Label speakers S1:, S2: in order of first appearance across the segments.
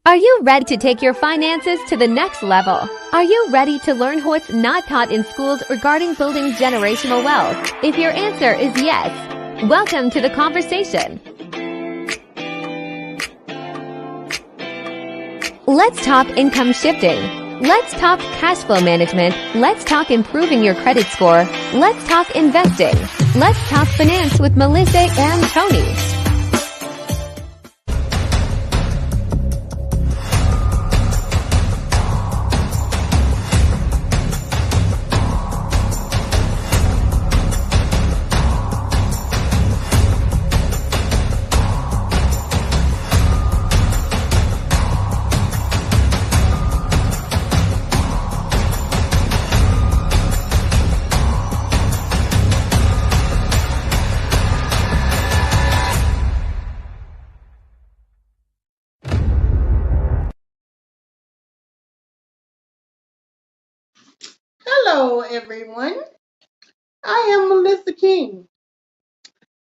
S1: Are you ready to take your finances to the next level? Are you ready to learn what's not taught in schools regarding building generational wealth? If your answer is yes, welcome to the conversation. Let's talk income shifting. Let's talk cash flow management. Let's talk improving your credit score. Let's talk investing. Let's talk finance with Melissa and Tony.
S2: Hello, everyone. I am Melissa King.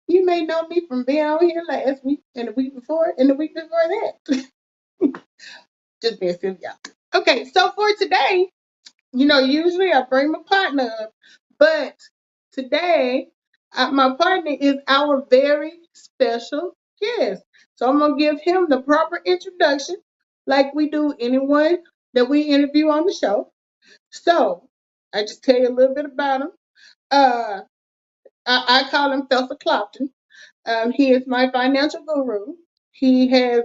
S2: You may know me from being on here last week and the week before and the week before that. Just being silly, y'all. Okay, so for today, usually I bring my partner up, but today my partner is our very special guest. So I'm going to give him the proper introduction like we do anyone that we interview on the show. So I just tell you a little bit about him. I call him Fessa Clopton. He is my financial guru. He has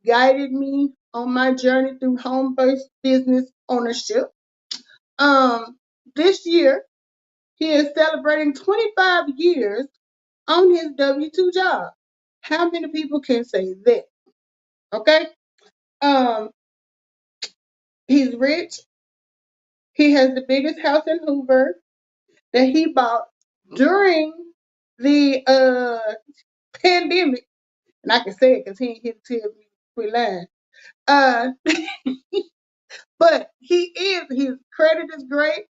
S2: guided me on my journey through home-based business ownership. This year, he is celebrating 25 years on his W-2 job. How many people can say that? Okay. He's rich. He has the biggest house in Hoover that he bought during the pandemic, and I can say it because he ain't here to tell me we lying. But his credit is great.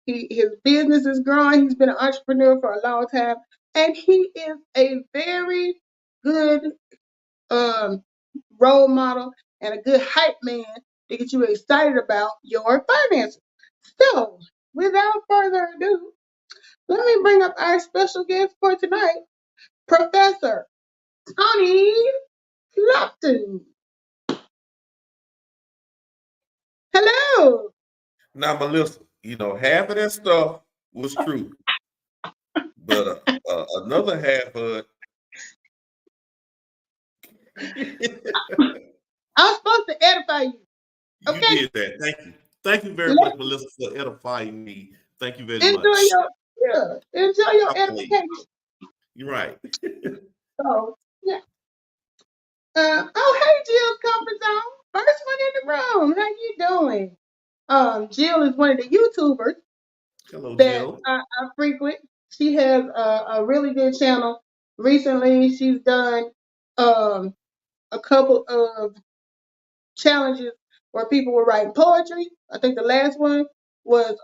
S2: His business is growing. He's been an entrepreneur for a long time, and he is a very good role model and a good hype man to get you excited about your finances. So, without further ado, let me bring up our special guest for tonight, Professor Tony Clopton. Hello.
S3: Now, Melissa, half of that stuff was true, but another half of it.
S2: I'm supposed to edify you. Okay?
S3: You did that. Thank you. Thank you very much, Melissa, for edifying me. Thank you very much.
S2: Enjoy your edification.
S3: You're right.
S2: So, yeah. Hey, Jill's comfort zone. First one in the room. How you doing? Jill is one of the YouTubers.
S3: Hello,
S2: that
S3: Jill.
S2: I frequent. She has a really good channel. Recently, she's done a couple of challenges where people were writing poetry. I think the last one was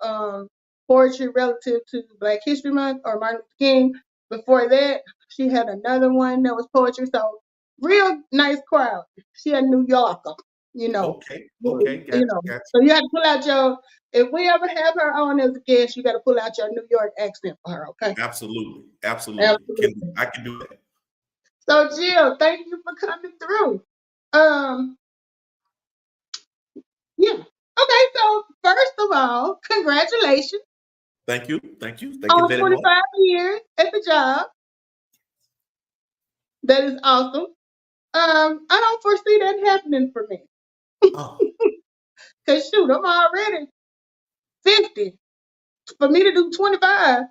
S2: poetry relative to Black History Month or Martin Luther King. Before that, she had another one that was poetry. So real nice crowd. She a New Yorker,
S3: Okay. Gotcha.
S2: So you have to pull out if we ever have her on as a guest, you got to pull out your New York accent for her, okay?
S3: Absolutely. I can do that.
S2: So Jill, thank you for coming through. Yeah. Okay, so first of all, congratulations.
S3: Thank you.
S2: On 25 years at the job. That is awesome. I don't foresee that happening for me.
S3: Oh.
S2: Cause shoot, I'm already 50. For me to do 25,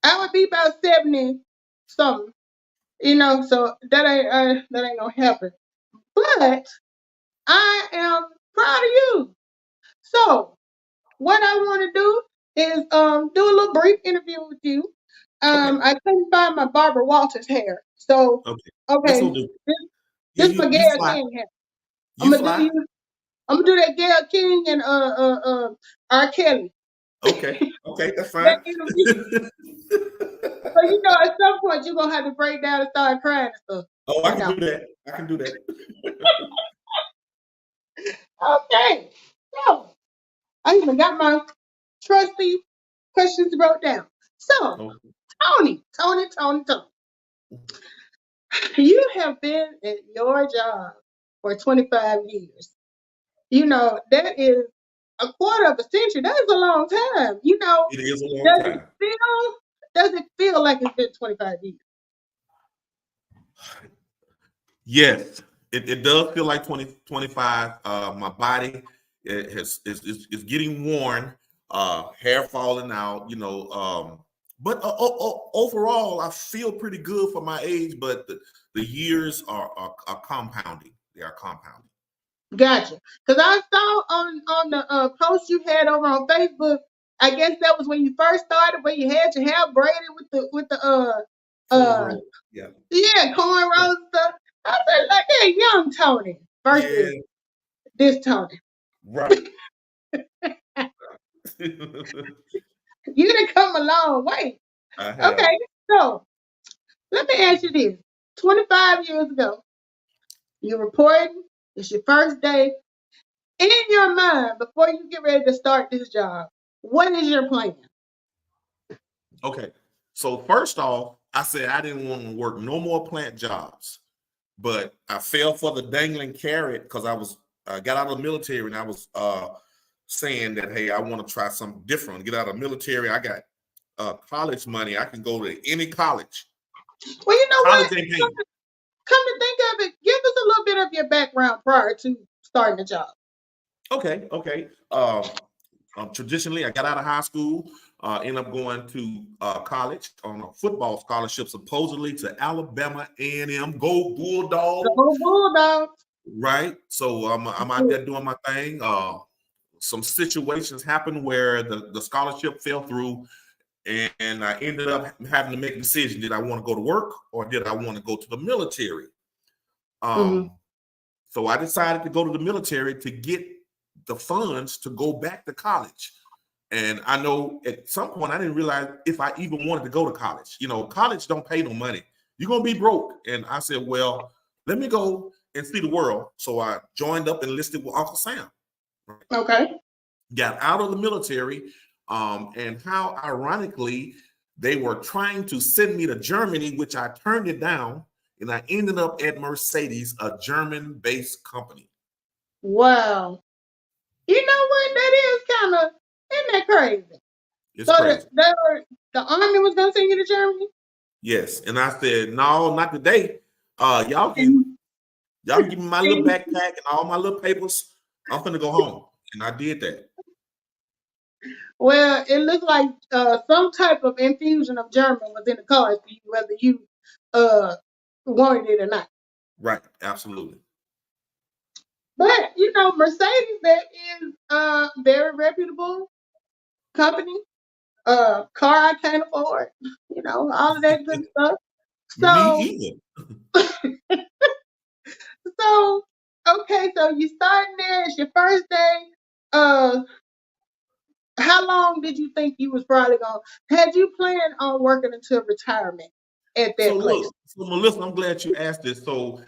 S2: I would be about 70 something. So that ain't gonna happen. But I am proud of you. So what I want to do is do a little brief interview with you.
S3: Okay.
S2: I couldn't find my Barbara Walters hair. So okay, this my Gayle King hair. I'm gonna do that Gayle King and R. Kelly.
S3: Okay, that's fine.
S2: So at some point you're gonna have to break down and start crying and stuff.
S3: Oh, I can do that.
S2: Okay. So I even got my trusty questions wrote down. So,
S3: Okay.
S2: Tony, you have been at your job for 25 years. You know, that is a quarter of a century. That is a long time. You know,
S3: It is a long
S2: does it
S3: time.
S2: feel does it feel like it's been 25 years?
S3: Yes, it does feel like 2025. My body is getting worn, hair falling out, but overall, I feel pretty good for my age, but the years are compounding. They are compounding.
S2: Gotcha. Because I saw on the post you had over on Facebook. I guess that was when you first started, where you had your hair braided with the
S3: Cornrow. Yeah.
S2: cornrows and stuff. I said, look at young Tony
S3: Yeah.
S2: versus this Tony.
S3: Right.
S2: You done come a long way.
S3: I have.
S2: Okay, so let me ask you this: 25 years ago, you're reporting. It's your first day. In your mind, before you get ready to start this job, what is your plan?
S3: Okay. So first off, I said I didn't want to work no more plant jobs, but I fell for the dangling carrot because I got out of the military and I was saying that, hey, I want to try something different. Get out of the military. I got college money. I can go to any college.
S2: Well, you know what?
S3: College ain't paying.
S2: Come to think of it, give us a little bit of your background prior to starting the job.
S3: Okay. Traditionally, I got out of high school, ended up going to college on a football scholarship, supposedly to Alabama A&M. Go
S2: The
S3: Bulldogs!
S2: whole bulldog.
S3: Right. So I'm out there doing my thing. Some situations happened where the scholarship fell through, and I ended up having to make a decision: did I want to go to work or did I want to go to the military?
S2: Mm-hmm.
S3: So I decided to go to the military to get the funds to go back to college. And I know at some point I didn't realize if I even wanted to go to college. College don't pay no money. You're gonna be broke. And I said, well, let me go and see the world. So I joined up and enlisted with Uncle Sam.
S2: Okay.
S3: Got out of the military, and how ironically they were trying to send me to Germany, which I turned it down, and I ended up at Mercedes, a German-based company.
S2: Wow. You know what? That is kind of, isn't that crazy?
S3: It's
S2: So
S3: crazy.
S2: the army was gonna send you to Germany?
S3: Yes, and I said, no, not today. Y'all can
S2: And,
S3: give me my little backpack and all my little papers. I'm gonna go home, and I did that.
S2: well, it looked like some type of infusion of German was in the cards for you, whether you uh, wanted it or not.
S3: Right, absolutely.
S2: But you know, Mercedes, that is a very reputable company. Car I can't afford. You know, all of that good stuff.
S3: Me
S2: So,
S3: either.
S2: so okay, so you starting there. It's your first day. Uh, how long did you think you was probably going? Had you planned on working until retirement at
S3: So
S2: that place?
S3: look, so Melissa, I'm glad you asked this. So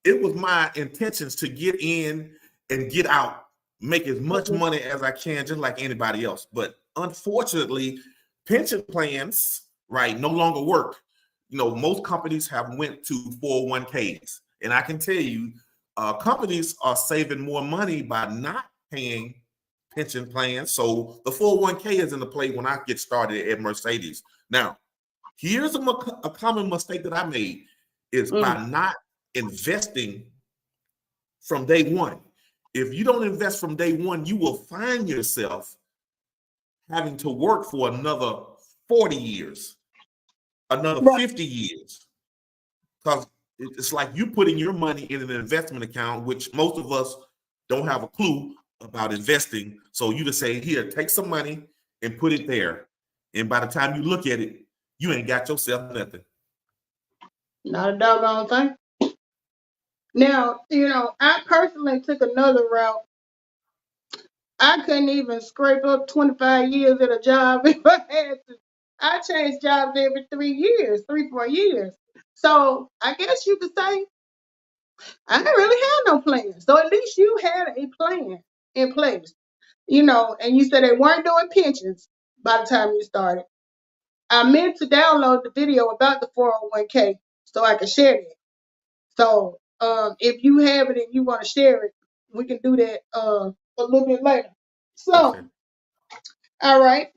S3: it was my intentions to get in and get out, make as much
S2: Mhm.
S3: money as I can, just like anybody else. But unfortunately, pension plans, right, no longer work. Most companies have went to 401ks, and I can tell you, companies are saving more money by not paying pension plans. So the 401k is in the play when I get started at Mercedes. Now, here's a common mistake that I made is
S2: Mm.
S3: by not investing from day one. If you don't invest from day one, you will find yourself having to work for another 40 years, another
S2: Right.
S3: 50 years. Because it's like you putting your money in an investment account, which most of us don't have a clue about investing. So you just say, here, take some money and put it there. And by the time you look at it, you ain't got yourself nothing.
S2: Not a doggone thing. Now, you know, I personally took another route. I couldn't even scrape up 25 years at a job if I had to. I changed jobs every 3 years, 3, 4 years. So I guess you could say I didn't really have no plan. So at least you had a plan in place, you know, and you said they weren't doing pensions by the time you started. I meant to download the video about the 401k so I can share it. So if you have it and you want to share it, we can do that a little bit later.
S3: Okay.
S2: So, all right.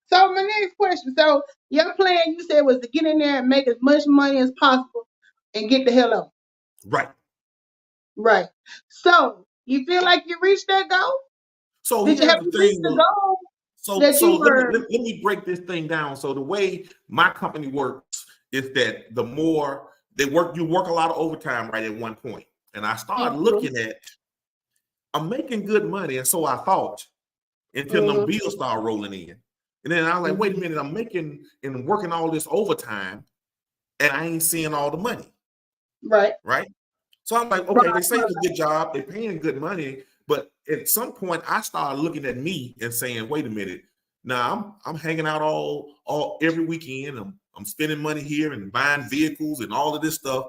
S2: So my next question. So your plan you said was to get in there and make as much money as possible and get the hell out.
S3: Right.
S2: Right. So you feel like you reached that goal?
S3: So
S2: Did you
S3: here's
S2: have
S3: the
S2: you reached
S3: thing.
S2: the goal that
S3: So
S2: you
S3: let me
S2: were?
S3: let me break this thing down. So the way my company works is that the more you work a lot of overtime right at one point. And I started
S2: Mm-hmm.
S3: looking at I'm making good money, and so I thought until them
S2: Mm-hmm.
S3: bills start rolling in. And then I was like, wait a
S2: Mm-hmm.
S3: minute, I'm making and working all this overtime and I ain't seeing all the money.
S2: Right.
S3: Right. So I'm like, okay, they say it's a good job, they're paying good money, but at some point I started looking at me and saying, wait a minute, now I'm hanging out all every weekend. I'm spending money here and buying vehicles and all of this stuff.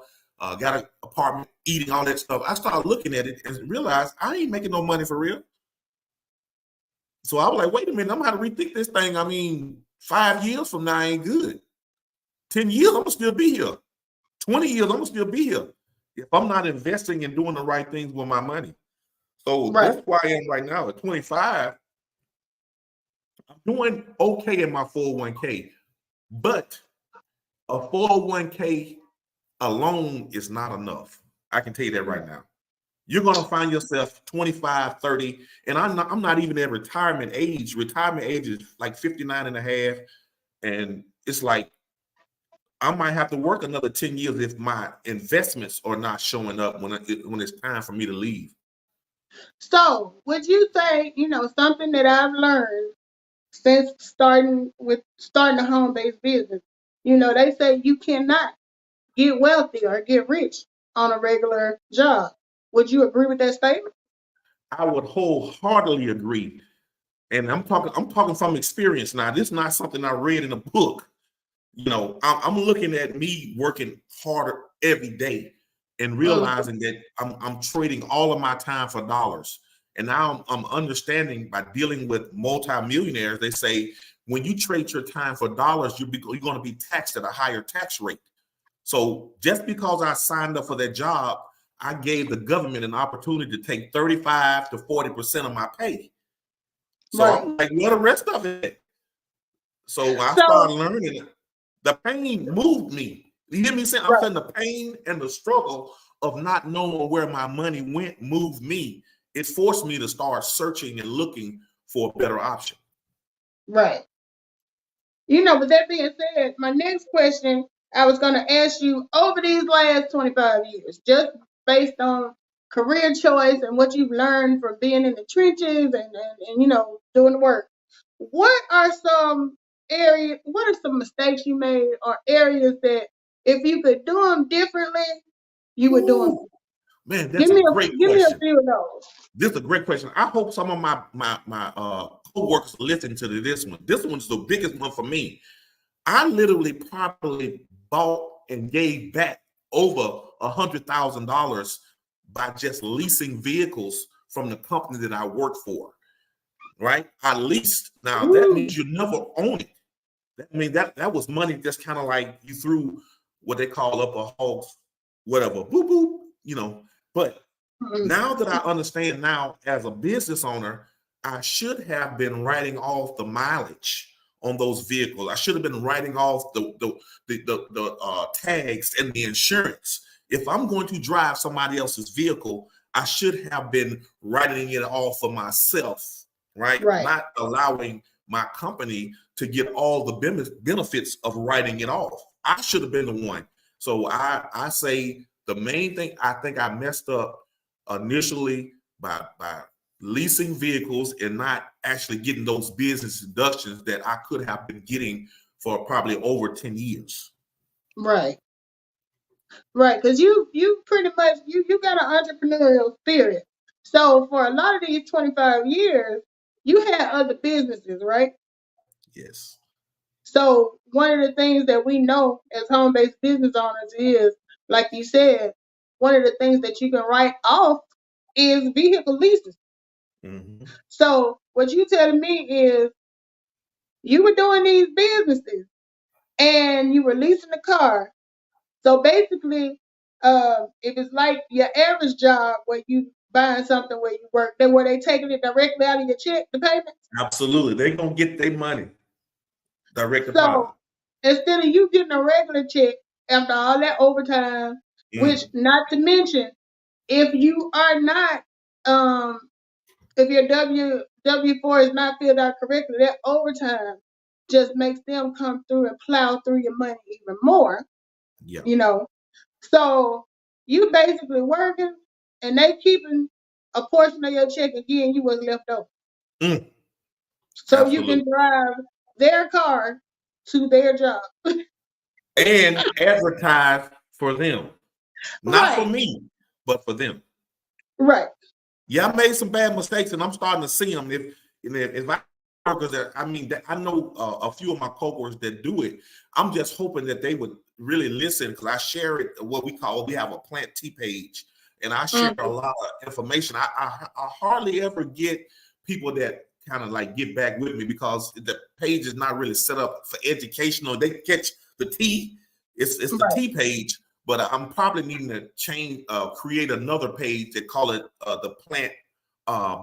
S3: Got an apartment, eating all that stuff. I started looking at it and realized I ain't making no money for real. So I was like, wait a minute, I'm gonna have to rethink this thing. I mean, 5 years from now ain't good. 10 years, I'm gonna still be here. 20 years, I'm gonna still be here if I'm not investing and doing the right things with my money. So
S2: Right.
S3: that's why I am right now at 25. I'm doing okay in my 401k, but a 401k alone is not enough. I can tell you that right now. You're going to find yourself 25, 30, and I'm not even at retirement age. Retirement age is like 59 and a half. And it's like, I might have to work another 10 years if my investments are not showing up when it's time for me to leave.
S2: So would you say, you know, something that I've learned since starting a home-based business, you know, they say you cannot get wealthy or get rich on a regular job. Would you agree with that statement?
S3: I would wholeheartedly agree. And I'm talking from experience now. This is not something I read in a book. You know, I'm looking at me working harder every day and
S2: Mm-hmm.
S3: realizing that I'm trading all of my time for dollars. And now I'm understanding by dealing with multimillionaires, they say when you trade your time for dollars, you're going to be taxed at a higher tax rate. So just because I signed up for that job, I gave the government an opportunity to take 35 to 40% of my pay. So
S2: Right.
S3: I'm like, what the rest of it? So I
S2: So
S3: started learning it. The pain moved me. You hear me saying? I'm
S2: right,
S3: saying the pain and the struggle of not knowing where my money went moved me. It forced me to start searching and looking for a better option.
S2: right. You know, with that being said, my next question I was going to ask you over these last 25 years, just based on career choice and what you've learned from being in the trenches and you know, doing the work. What are some what are some mistakes you made or areas that if you could do them differently, you would do them?
S3: Ooh, man, that's a great
S2: Give me a
S3: question.
S2: few of those.
S3: This is a great question. I hope some of my co-workers listen to this one. This one's the biggest one for me. I literally probably bought and gave back over $100,000 by just leasing vehicles from the company that I work for. Right? I leased. Now that
S2: Ooh,
S3: means you never own it. I mean that was money just kind of like you threw what they call up a hog's whatever, boop boop, you know. But
S2: mm,
S3: now that I understand now as a business owner, I should have been writing off the mileage on those vehicles. I should have been writing off the tags and the insurance. If I'm going to drive somebody else's vehicle, I should have been writing it off for myself, right?
S2: right,
S3: Not allowing my company to get all the benefits of writing it off. I should have been the one. So I say the main thing I think I messed up initially by leasing vehicles and not actually getting those business deductions that I could have been getting for probably over 10 years.
S2: right. Right, because you pretty much you got an entrepreneurial spirit. So for a lot of these 25 years, you had other businesses, right?
S3: Yes.
S2: So one of the things that we know as home-based business owners is, like you said, one of the things that you can write off is vehicle leases.
S3: Mm-hmm.
S2: So what you telling me is you were doing these businesses and you were leasing the car. So basically, if it's like your average job where you buying something where you work, then were they taking it directly out of your check, the payments?
S3: Absolutely. They're going to get their money direct deposit.
S2: So instead of you getting a regular check after all that overtime, which
S3: Mm.
S2: not to mention, if you are not, if your W-4 is not filled out correctly, that overtime just makes them come through and plow through your money even more,
S3: Yeah.
S2: you know. So you basically working and they keeping a portion of your check again, you was left over.
S3: Mm.
S2: So you
S3: Absolutely.
S2: can drive their car to their job.
S3: And advertise for them. Not for
S2: Right,
S3: me, but for them.
S2: right.
S3: Yeah, I made some bad mistakes, and I'm starting to see them. If I workers that I know a few of my coworkers that do it. I'm just hoping that they would really listen because I share it. We have a plant T page, and I share a
S2: Mhm.
S3: lot of information. I hardly ever get people that kind of like get back with me because the page is not really set up for educational. They catch the T. It's the
S2: Right,
S3: T page, but I'm probably needing to create another page that call it the plant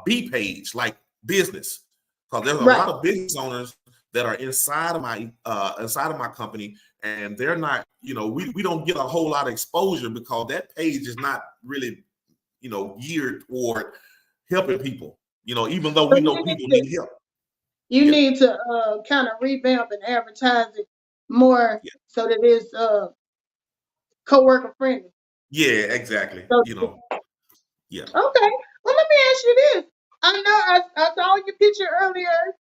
S3: B page, like business, because there's a
S2: right.
S3: lot of business owners that are inside of my company, and they're not, we don't get a whole lot of exposure because that page is not really, geared toward helping people. Even though
S2: So
S3: we know people need help.
S2: you
S3: Yeah,
S2: need to kind of revamp and advertise it more
S3: yeah,
S2: so that it's coworker friendly.
S3: yeah, exactly.
S2: So
S3: Yeah,
S2: okay. Well, let me ask you this. I know I saw your picture earlier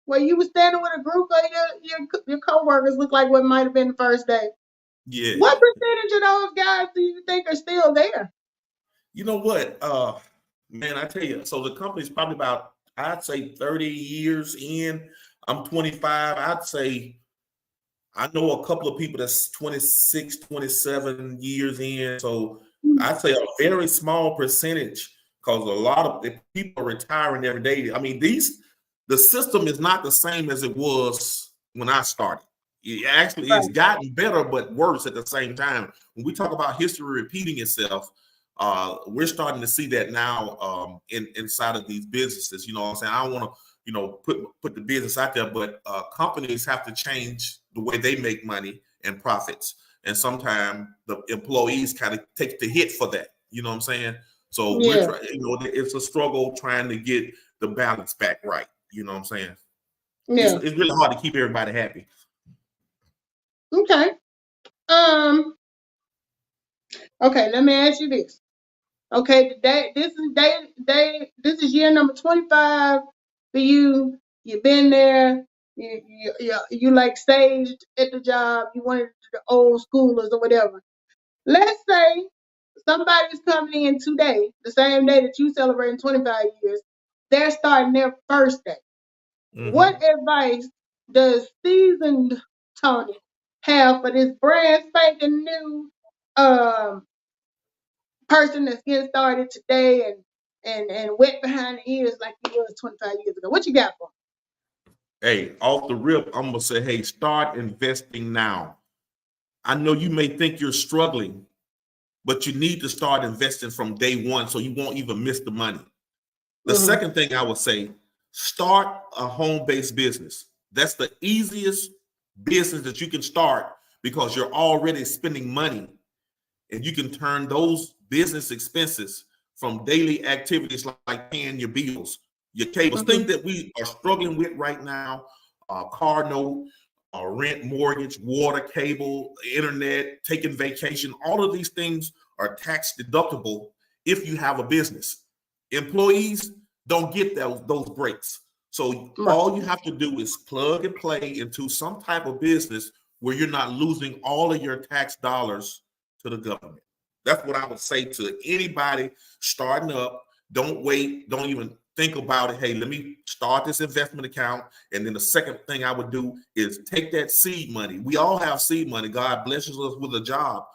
S2: where you were standing with a group of your coworkers. Look like what might have been the first day.
S3: yeah.
S2: What percentage of those guys do you think are still there?
S3: You know what, man? I tell you. So the company's probably about, I'd say, 30 years in. I'm 25. I'd say I know a couple of people that's 26, 27 years in. So I'd say a very small percentage because a lot of the people are retiring every day. I mean, the system is not the same as it was when I started. It actually it's
S2: Right.
S3: gotten better, but worse at the same time. When we talk about history repeating itself, we're starting to see that now inside of these businesses. You know what I'm saying? I don't want to put the business out there, but companies have to change the way they make money and profits, and sometimes the employees kind of take the hit for that. You know what I'm saying? So we're
S2: Yeah.
S3: trying. It's a struggle trying to get the balance back right. You know what I'm saying?
S2: Yeah.
S3: It's really hard to keep everybody happy.
S2: Okay. Um. Okay. Let me ask you this. Okay. This is year number 25 for you. You've been there. You like staged at the job. You wanted the old schoolers or whatever. Let's say somebody's coming in today, the same day that you celebrating 25 years. They're starting their first day. What
S3: Mm-hmm.
S2: advice does seasoned Tony have for this brand spanking new um, person that's getting started today and wet behind the ears like he was 25 years ago? What you got for him?
S3: Hey, off the rip, I'm gonna say, hey, start investing now. I know you may think you're struggling, but you need to start investing from day one so you won't even miss the money. The
S2: Mm-hmm.
S3: second thing I would say, start a home-based business. That's the easiest business that you can start because you're already spending money and you can turn those business expenses from daily activities like paying your bills, your cables,
S2: Mm-hmm.
S3: things that we are struggling with right now, car note, rent, mortgage, water, cable, internet, taking vacation. All of these things are tax deductible if you have a business. Employees don't get those breaks. So
S2: Right.
S3: all you have to do is plug and play into some type of business where you're not losing all of your tax dollars to the government. That's what I would say to anybody starting up. Don't wait. Don't even think about it. Hey, let me start this investment account. And then the second thing I would do is take that seed money. We all have seed money. God blesses us with a job.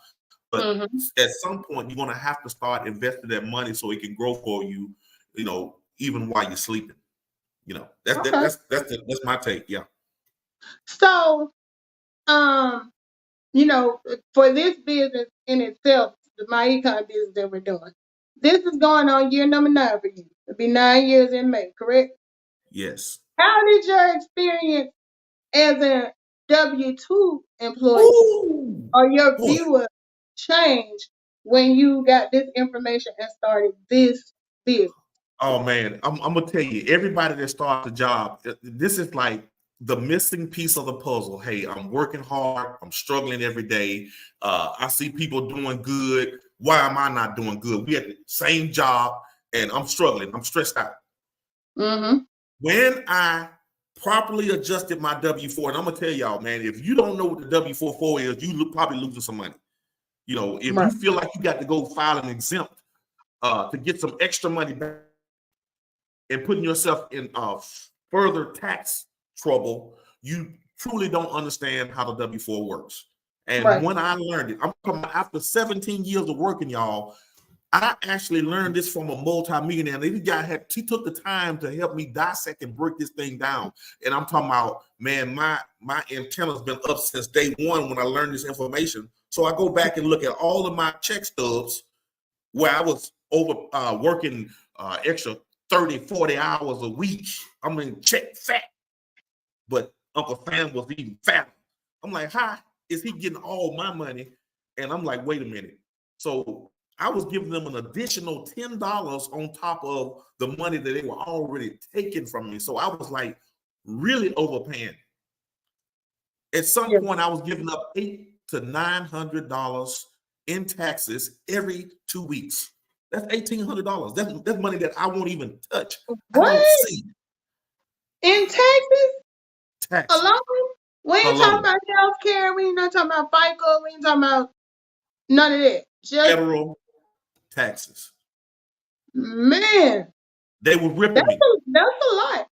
S3: But
S2: Mm-hmm.
S3: at some point, you're going to have to start investing that money so it can grow for you, even while you're sleeping.
S2: Okay.
S3: That's my take. Yeah.
S2: So, you know, for this business in itself, my econ business that we're doing, this is going on year number 9 for you. It'll be 9 years in May, correct?
S3: Yes.
S2: How did your experience as a W-2 employee
S3: Ooh,
S2: or your
S3: boy.
S2: viewer change when you got this information and started this business?
S3: Oh man, I'm gonna tell you, everybody that starts a job, this is like the missing piece of the puzzle. Hey, I'm working hard, I'm struggling every day. I see people doing good. Why am I not doing good? We have the same job and I'm struggling, I'm stressed out.
S2: Mm-hmm.
S3: When I properly adjusted my W-4, and I'm gonna tell y'all, man, if you don't know what the W-4 is, probably losing some money. If
S2: Right.
S3: you feel like you got to go file an exempt to get some extra money back and putting yourself in further tax trouble, you truly don't understand how the W-4 works. And
S2: Right.
S3: when I learned it, I'm talking about after 17 years of working, y'all, I actually learned this from a multi-millionaire. He took the time to help me dissect and break this thing down. And I'm talking about, man, my antenna's been up since day one when I learned this information. So I go back and look at all of my check stubs where I was working extra 30, 40 hours a week. I mean, check fat. But Uncle Sam was even fatter. I'm like, how is he getting all my money? And I'm like, wait a minute. So I was giving them an additional $10 on top of the money that they were already taking from me. So I was like really overpaying. At some
S2: Yeah.
S3: point, I was giving up $800 to $900 in taxes every 2 weeks. That's $1,800. That's money that I won't even touch. I don't
S2: What?
S3: see
S2: In Texas
S3: taxes
S2: alone? We ain't talking
S3: alone.
S2: about health care. We ain't not talking about FICA. We ain't talking about none of that. Just,
S3: Federal taxes.
S2: man,
S3: They were ripping
S2: that's
S3: me.
S2: a lot.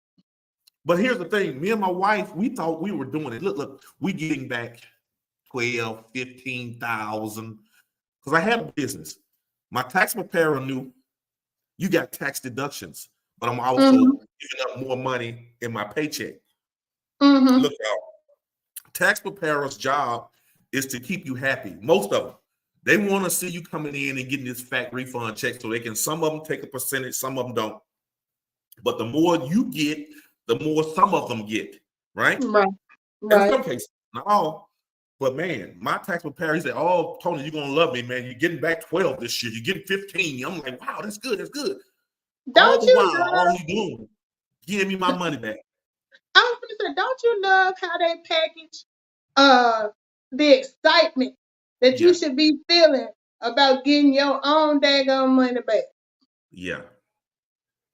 S3: But here's the thing. Me and my wife, we thought we were doing it. Look, we getting back 12, 15,000. Because I had a business. My tax preparer knew you got tax deductions, but I'm also
S2: Mm-hmm.
S3: giving up more money in my paycheck.
S2: Mm-hmm.
S3: Look out. Tax preparer's job is to keep you happy. Most of them. They want to see you coming in and getting this fat refund check so they can, some of them take a percentage, some of them don't. But the more you get, the more some of them get, right?
S2: Right.
S3: In
S2: Right.
S3: some cases, not all. But man, my tax preparer, he said, oh, Tony, you're going to love me, man. You're getting back 12 this year. You're getting 15. I'm like, wow, that's good. That's good. All
S2: Don't
S3: the
S2: you
S3: while, all
S2: love?
S3: he doing, give me my money back.
S2: I was gonna say, don't you love how they package uh the excitement that you
S3: Yeah.
S2: should be feeling about getting your own daggone money back?
S3: Yeah.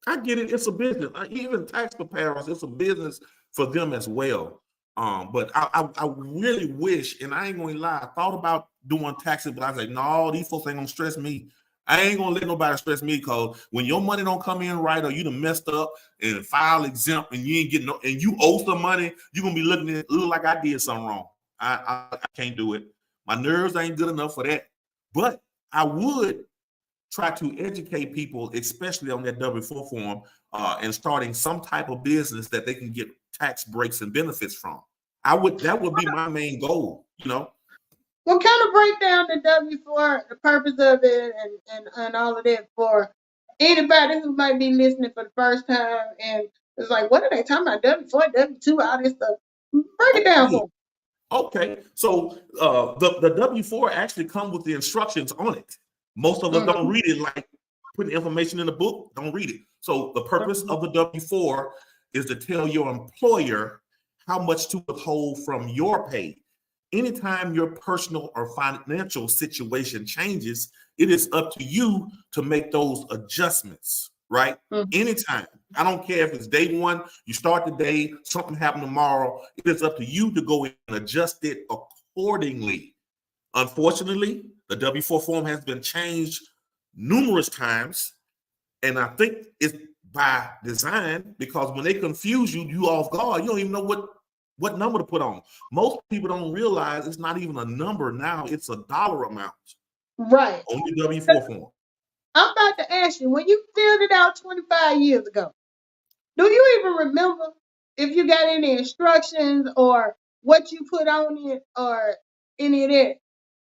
S3: I get it. It's a business. Even tax preparers, it's a business for them as well. But I really wish, and I ain't gonna lie, I thought about doing taxes, but I was like, no, these folks ain't gonna stress me. I ain't gonna let nobody stress me because when your money don't come in right or you done messed up and file exempt and you ain't getting no, and you owe some money, you're gonna be looking like I did something wrong. I can't do it. My nerves ain't good enough for that. But I would try to educate people, especially on that W-4 form, and starting some type of business that they can get tax breaks and benefits from. That would be my main goal,
S2: Well, kind of break down the W-4, the purpose of it, and all of that for anybody who might be listening for the first time and it's like, what are they talking about? W-4, W-2, all this stuff. Break it down for them.
S3: Okay. So the W-4 actually comes with the instructions on it. Most of us don't read it, like putting information in the book, don't read it. So the purpose of the W-4 is to tell your employer how much to withhold from your pay. Anytime your personal or financial situation changes, it is up to you to make those adjustments, right?
S2: Mhm.
S3: Anytime. I don't care if it's day one, you start the day, something happened tomorrow. It is up to you to go in and adjust it accordingly. Unfortunately, the W-4 form has been changed numerous times, and I think it's by design because when they confuse you, you off guard. You don't even know what number to put on. Most people don't realize it's not even a number now, it's a dollar amount.
S2: Right.
S3: on your W-4 form.
S2: I'm about to ask you, when you filled it out 25 years ago, do you even remember if you got any instructions or what you put on it or any of that?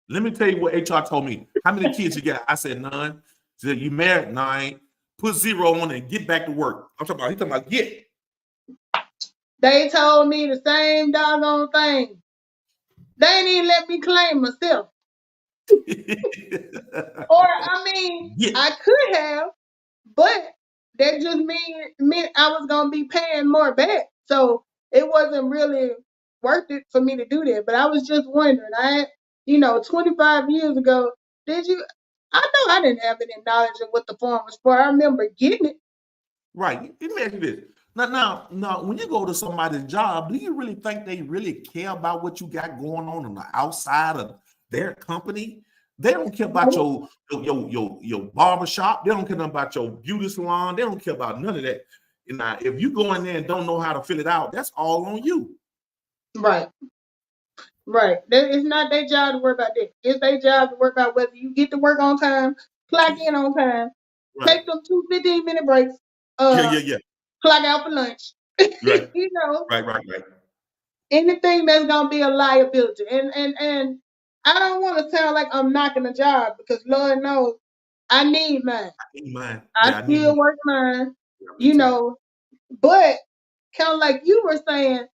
S3: Let me tell you what HR told me. How many kids you got? I said none. She said, you married? 9. Put 0 on it and get back to work. He's talking about get.
S2: They told me the same doggone thing. They ain't even let me claim myself. Or, I mean,
S3: Get.
S2: I could have, but that just meant I was going to be paying more back. So it wasn't really worth it for me to do that. But I was just wondering, 25 years ago, did you? I know I didn't have any knowledge of what the form was for. I remember getting it.
S3: Right. Let me ask you this. Now, when you go to somebody's job, do you really think they really care about what you got going on the outside of their company? They don't care about your barber shop. They don't care about your beauty salon. They don't care about none of that. Now, if you go in there and don't know how to fill it out, that's all on you.
S2: Right. Right. It's not their job to worry about that. It's their job to worry about whether you get to work on time, clock in on time,
S3: Right.
S2: take them 2 15-minute breaks,
S3: Yeah.
S2: clock out for lunch.
S3: Right. Right.
S2: Anything that's gonna be a liability. And I don't want to sound like I'm knocking a job because Lord knows I need mine. I still work mine, but kind of like you were saying,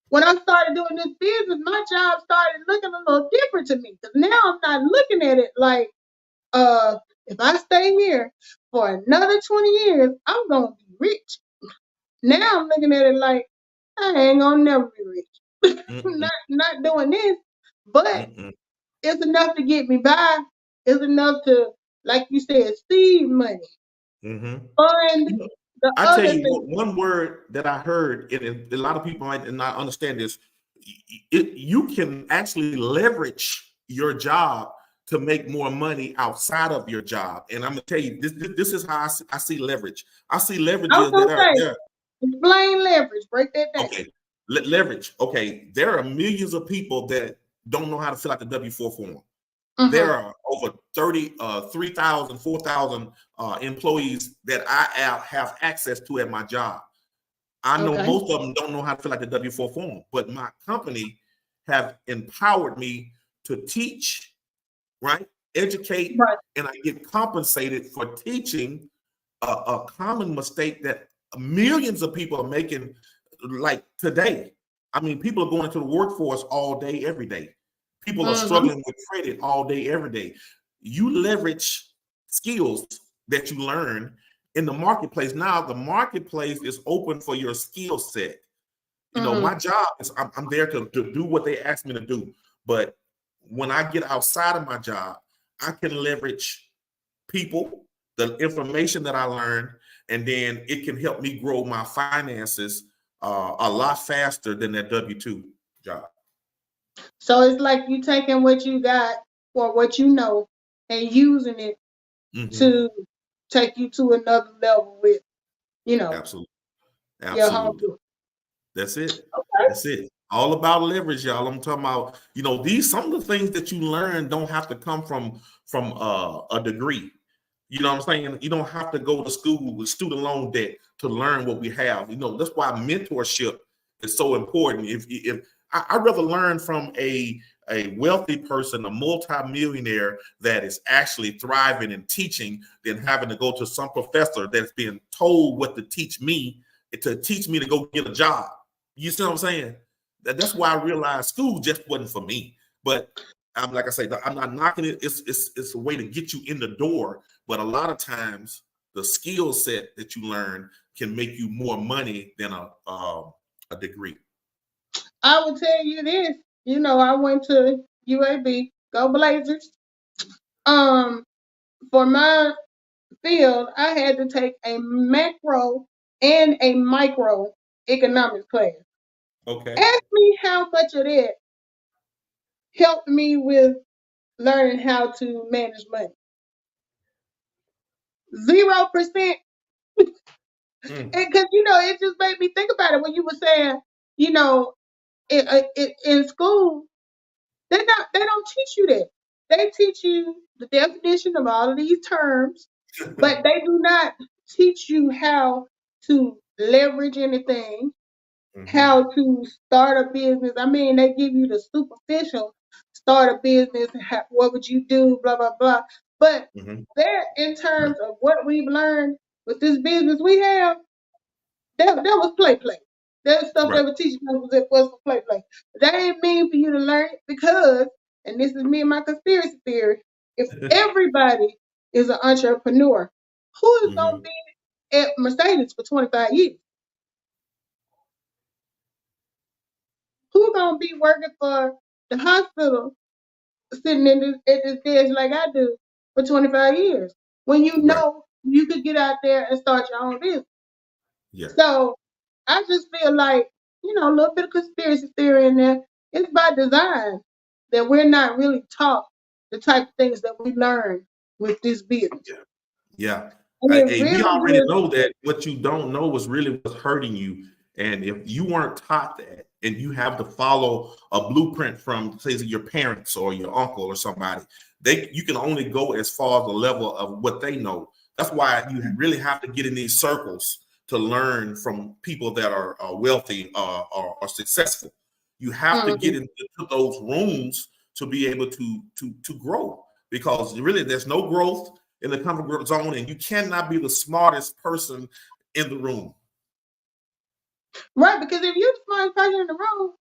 S2: when I started doing this business, my job started looking a little different to me. Because now I'm not looking at it like, if I stay here for another 20 years, I'm gonna be rich. Now I'm looking at it like I ain't gonna never be rich. not doing this, but it's enough to get me by. It's enough to, like you said, seed money. Fund the
S3: I tell
S2: other
S3: you
S2: things.
S3: one word that I heard, and a lot of people might not understand this. You can actually leverage your job to make more money outside of your job. And I'm gonna tell you, this is how I see leverage. I see leverage
S2: I was
S3: that
S2: gonna say, explain leverage. Break that down.
S3: Okay, leverage. Okay, there are millions of people that don't know how to fill out the W-4 form. There are over 3,000, 4,000 employees that I have access to at my job. I know most of them don't know how to fill out the W-4 form, but my company have empowered me to teach, right? Educate, and I get compensated for teaching a common mistake that millions of people are making, like today. I mean, people are going into the workforce all day, every day. People are struggling with credit all day, every day. You leverage skills that you learn in the marketplace. Now the marketplace is open for your skill set. My job is I'm there to do what they ask me to do. But when I get outside of my job, I can leverage people, the information that I learned, and then it can help me grow my finances a lot faster than that W-2 job.
S2: So it's like you taking what you got or what you know and using it to take you to another level with,
S3: Absolutely.
S2: your home.
S3: That's it.
S2: Okay.
S3: That's it. All about leverage, y'all. I'm talking about, some of the things that you learn don't have to come from a degree. You know what I'm saying? You don't have to go to school with student loan debt to learn what we have. That's why mentorship is so important. If I'd rather learn from a wealthy person, a multimillionaire that is actually thriving and teaching, than having to go to some professor that's being told what to teach me to go get a job. You see what I'm saying? That's why I realized school just wasn't for me. But like I say, I'm not knocking it. It's a way to get you in the door. But a lot of times, the skill set that you learn can make you more money than a degree.
S2: I will tell you this. I went to UAB. Go Blazers. For my field, I had to take a macro and a micro economics class.
S3: Okay.
S2: Ask me how much of that helped me with learning how to manage money. 0%. Because it just made me think about it when you were saying, in school, they don't teach you that. They teach you the definition of all of these terms, but they do not teach you how to leverage anything,
S3: Mm-hmm.
S2: how to start a business. I mean, they give you the superficial start a business, what would you do, blah, blah, blah. But
S3: Mm-hmm.
S2: that, in terms of what we've learned with this business we have, that was play. That stuff
S3: Right.
S2: they were teaching us was for play. That ain't mean for you to learn it because, and this is me and my conspiracy theory, if everybody is an entrepreneur, who is going to
S3: Mm-hmm.
S2: be at Mercedes for 25 years? Who's going to be working for the hospital sitting at this desk like I do for 25 years when you
S3: Right.
S2: know you could get out there and start your own business?
S3: Yeah.
S2: So I just feel like, a little bit of conspiracy theory in there. It's by design that we're not really taught the type of things that we learn with this business.
S3: Yeah. Yeah.
S2: And it
S3: Hey, we
S2: really
S3: already
S2: just,
S3: know that what you don't know is really what's hurting you. And if you weren't taught that and you have to follow a blueprint from, say, your parents or your uncle or somebody, you can only go as far as the level of what they know. That's why you really have to get in these circles to learn from people that are wealthy or successful. You have to get
S2: mhm.
S3: into those rooms to be able to grow, because really there's no growth in the comfort zone, and you cannot be the smartest person in the room.
S2: Right, because if you're the smartest person in the room,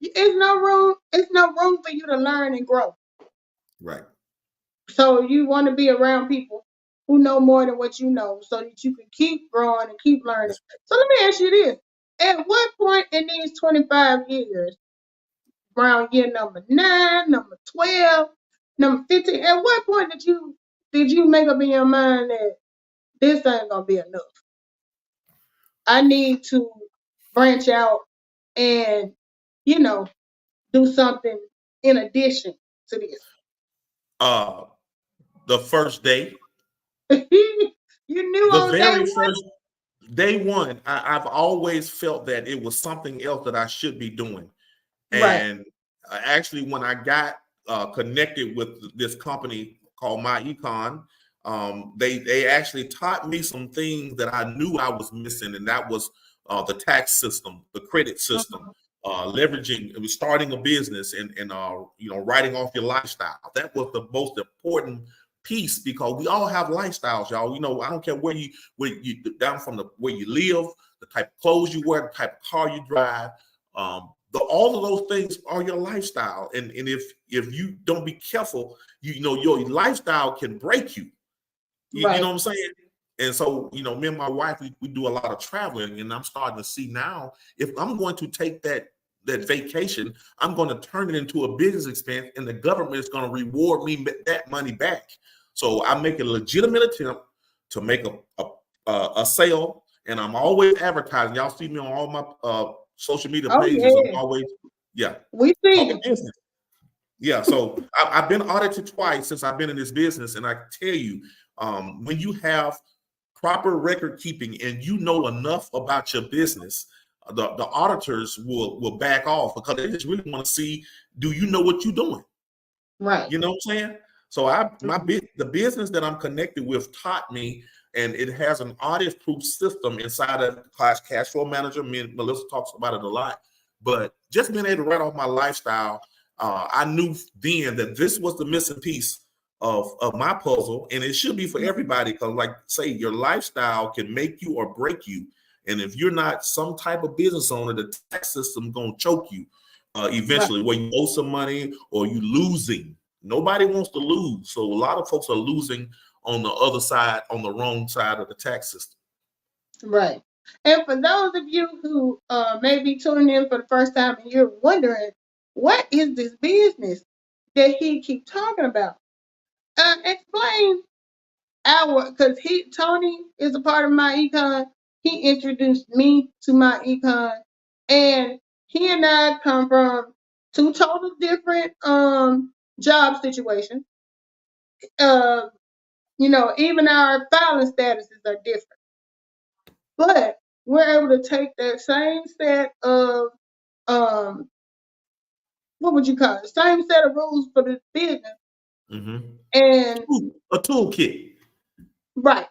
S2: it's no room for you to learn and grow.
S3: Right.
S2: So you want to be around people who know more than what you know so that you can keep growing and keep learning.
S3: That's
S2: So let me ask you this. At what point in these 25 years, around year number 9, number 12, number 15, at what point did you make up in your mind that this ain't gonna be enough? I need to branch out and, you know, do something in addition to this.
S3: uh the first day,
S2: You knew
S3: the
S2: on day
S3: very
S2: one?
S3: first day one, I've always felt that it was something else that I should be doing.
S2: Right.
S3: And actually, when I got connected with this company called My Econ, they actually taught me some things that I knew I was missing, and that was the tax system, the credit system, leveraging, it was starting a business, and writing off your lifestyle. That was the most important piece, because we all have lifestyles, y'all. I don't care where you down from the where you live, the type of clothes you wear, the type of car you drive. All of those things are your lifestyle, and if you don't be careful, your lifestyle can break you. You know
S2: Right.
S3: what I'm saying? And so, me and my wife, we do a lot of traveling, and I'm starting to see now, if I'm going to take that vacation, I'm going to turn it into a business expense, and the government is going to reward me that money back. So I make a legitimate attempt to make a sale, and I'm always advertising. Y'all see me on all my social media
S2: Oh
S3: pages. I'm
S2: yeah.
S3: always, yeah,
S2: We see
S3: talking
S2: you.
S3: business. Yeah, so I've been audited twice since I've been in this business, and I tell you, when you have proper record keeping and you know enough about your business, the auditors will back off, because they just really want to see, do you know what you're doing?
S2: Right.
S3: You know what I'm saying? So the business that I'm connected with taught me, and it has an audit-proof system inside of cash flow manager. Me and Melissa talks about it a lot, but just being able to write off my lifestyle, I knew then that this was the missing piece of my puzzle, and it should be for everybody, because, like, say, your lifestyle can make you or break you, and if you're not some type of business owner, the tax system gonna choke you
S2: Right.
S3: eventually, where you owe some money or you losing. Nobody wants to lose, so a lot of folks are losing on the other side, on the wrong side of the tax system.
S2: Right. And for those of you who may be tuning in for the first time and you're wondering, what is this business that he keep talking about? Explain because Tony is a part of My Econ. He introduced me to My Econ, and he and I come from two total different job situations. Uh, even our filing statuses are different. But we're able to take that same set of um what would you call it? Same set of rules for the business And
S3: a toolkit.
S2: right.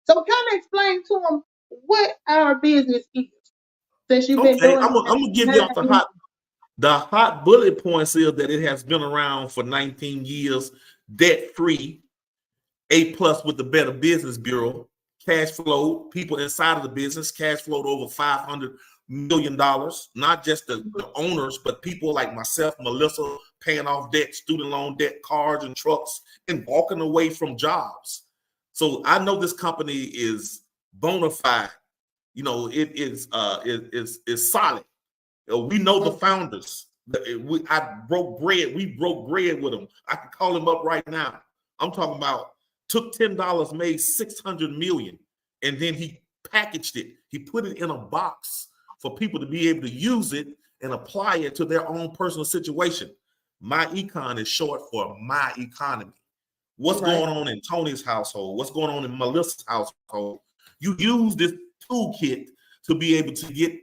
S2: So kind of explain to them what our business is, since you've been
S3: Okay,
S2: doing
S3: I'm gonna give y'all the hot bullet points is that it has been around for 19 years, debt free, A+ with the Better Business Bureau, cash flow, people inside of the business, cash flowed over $500 million, not just the owners, but people like myself, Melissa, paying off debt, student loan debt, cars and trucks, and walking away from jobs. So I know this company is bona fide. It is solid. We know the founders. I broke bread. We broke bread with them. I can call him up right now. I'm talking about took $10, made $600 million, and then he packaged it. He put it in a box for people to be able to use it and apply it to their own personal situation. My econ is short for my economy. What's going on in Tony's household? What's going on in Melissa's household? You use this toolkit to be able to get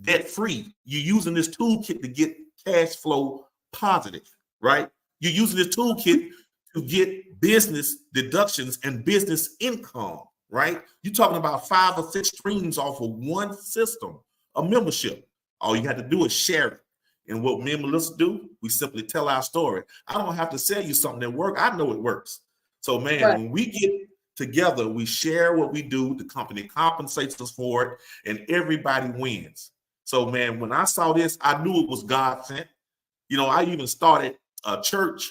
S3: debt free. You're using this toolkit to get cash flow positive, right? You're using this toolkit to get business deductions and business income, right? You're talking about 5 or 6 streams off of one system, a membership. All you have to do is share it. And what me and Melissa do, we simply tell our story. I don't have to sell you something that works. I know it works. So, man, when we get together, we share what we do. The company compensates us for it, and everybody wins. So, man, when I saw this, I knew it was God sent. I even started a church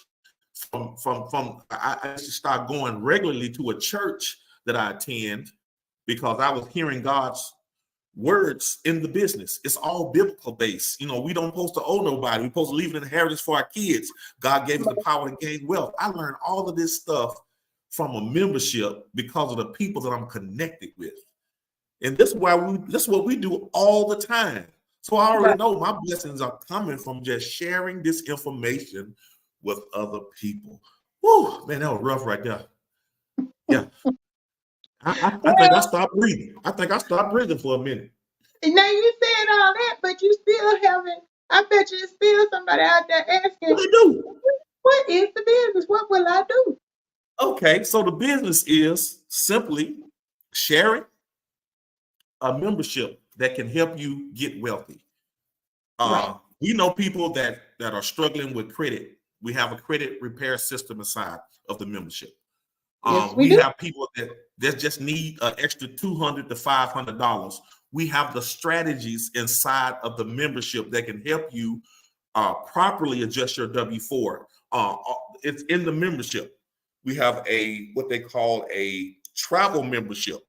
S3: I used to start going regularly to a church that I attend because I was hearing God's words in the business. It's all biblical based. We don't supposed to owe nobody. We're supposed to leave an inheritance for our kids. God gave us the power to gain wealth. I learned all of this stuff from a membership because of the people that I'm connected with. And this is what we do all the time. So I already know my blessings are coming from just sharing this information with other people. Woo, man, that was rough right there. Yeah. I think I stopped breathing. I think I stopped breathing for a minute.
S2: Now you said all that, but you still haven't. I bet you still somebody out there asking,
S3: what do they do?
S2: What is the business? What will I do?
S3: Okay, so the business is simply sharing a membership that can help you get wealthy. We know people that are struggling with credit. We have a credit repair system inside of the membership. We have people that just need an extra $200 to $500. We have the strategies inside of the membership that can help you properly adjust your W-4. It's in the membership. We have what they call a travel membership.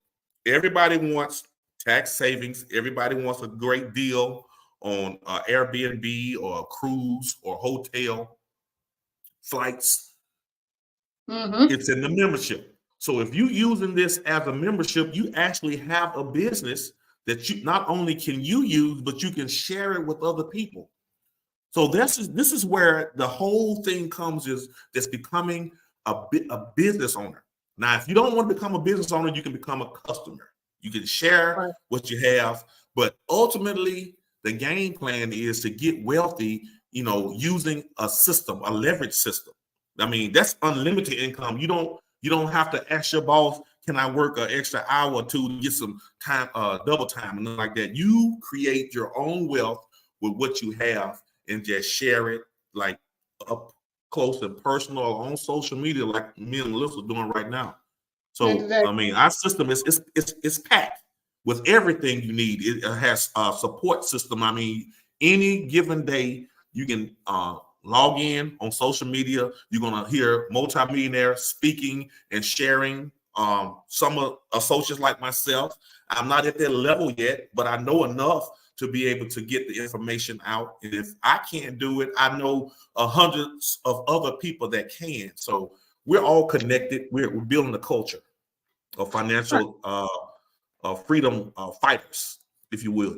S3: Everybody wants tax savings. Everybody wants a great deal on Airbnb or a cruise or hotel flights. It's in the membership. So if you're using this as a membership, you actually have a business that you not only can you use, but you can share it with other people. So this is where the whole thing comes, is that's becoming a business owner. Now, if you don't want to become a business owner, you can become a customer. You can share what you have, but ultimately the game plan is to get wealthy, using a system, a leverage system. I mean, that's unlimited income. You don't have to ask your boss, can I work an extra hour or two to get some time, double time, and nothing like that. You create your own wealth with what you have and just share it like up close and personal on social media, like me and Melissa are doing right now. So I mean, our system is packed with everything you need. It has a support system. I mean, any given day you can log in on social media. You're gonna hear multimillionaires speaking and sharing. Some associates like myself, I'm not at that level yet, but I know enough to be able to get the information out. And if I can't do it, I know hundreds of other people that can. So we're all connected. We're building a culture of financial freedom fighters, if you will.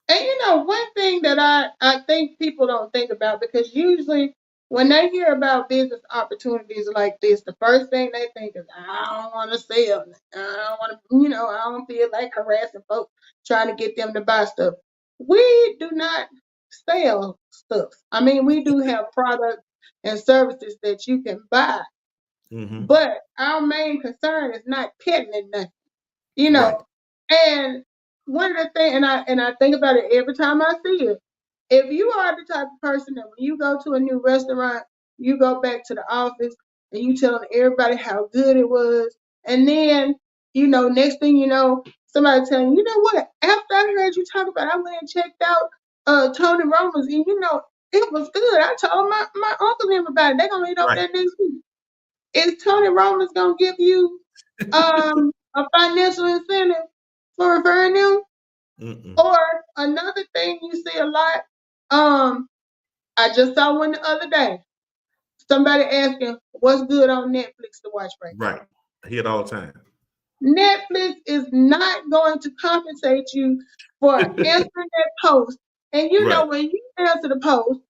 S2: And one thing that I think people don't think about, because usually when they hear about business opportunities like this, the first thing they think is, I don't want to sell. I don't want to, I don't feel like harassing folks trying to get them to buy stuff. We do not sell stuff. I mean, we do have products and services that you can buy.
S3: Mm-hmm.
S2: But our main concern is not patenting nothing, you
S3: Right.
S2: know. And one of the things, and I think about it every time I see it. If you are the type of person that when you go to a new restaurant, you go back to the office and you telling everybody how good it was, and then next thing you know, somebody telling you, you know what? After I heard you talk about it, I went and checked out Tony Roma's, and it was good. I told my uncle and him about it. They're gonna eat over
S3: Right.
S2: there next week. Is Tony Roma's gonna give you a financial incentive for referring them?
S3: Mm-mm.
S2: Or another thing you see a lot, I just saw one the other day. Somebody asking what's good on Netflix to watch right
S3: Right. I hear it all the time.
S2: now. Netflix is not going to compensate you for answering that post. And
S3: Right.
S2: when you answer the post,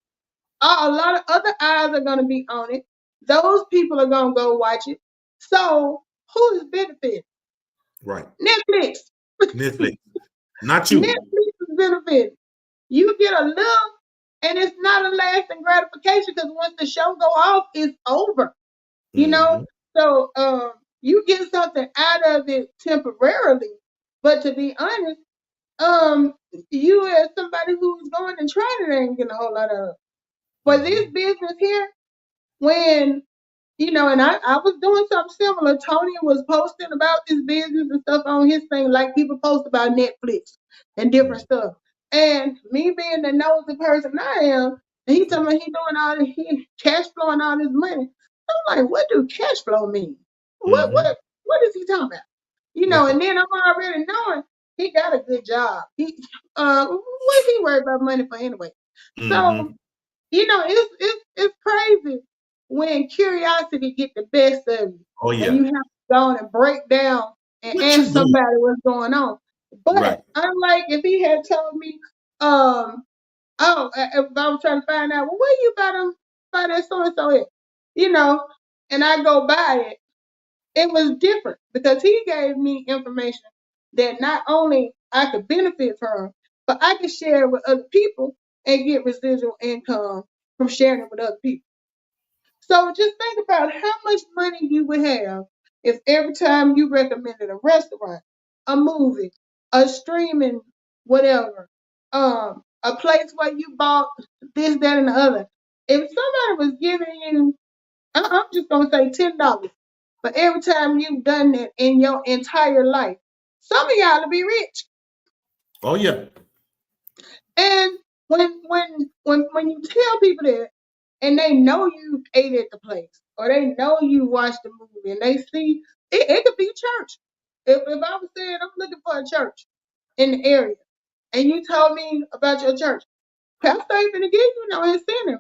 S2: a lot of other eyes are going to be on it. Those people are going to go watch it. So who's benefiting?
S3: Right.
S2: Netflix.
S3: Netflix. Not you.
S2: Netflix is benefiting. You get a little, and it's not a lasting gratification because once the show go off, it's over. You know,
S3: Mm-hmm.
S2: so you get something out of it temporarily, but to be honest, you as somebody who's going and trying it ain't getting a whole lot of. For this
S3: Mm-hmm.
S2: business here, when and I was doing something similar. Tony was posting about this business and stuff on his thing, like people post about Netflix and different stuff. And me being the nosy person I am, and he told me he doing all this, he cash flowing all this money. I'm like, what do cash flow mean? What
S3: Mm-hmm.
S2: what what is he talking about? And then I'm already knowing he got a good job. What's he worried about money for anyway? So
S3: Mm-hmm.
S2: it's crazy when curiosity get the best of you,
S3: Oh
S2: and
S3: yeah.
S2: you have to go on and break down and
S3: What you
S2: ask
S3: doing?
S2: somebody what's going on. But
S3: Right.
S2: unlike if he had told me, if I was trying to find out, well, where you buy that so and so at, and I go buy it, it was different because he gave me information that not only I could benefit from, but I could share it with other people and get residual income from sharing it with other people. So just think about how much money you would have if every time you recommended a restaurant, a movie, a streaming, whatever, a place where you bought this, that, and the other. If somebody was giving you, I'm just gonna say $10, but every time you've done that in your entire life, some of y'all will be rich.
S3: Oh yeah.
S2: And when you tell people that, and they know you ate at the place, or they know you watched the movie, and they see it could be church. If I was saying I'm looking for a church in the area, and you told me about your church, Pastor ain't gonna give you no incentive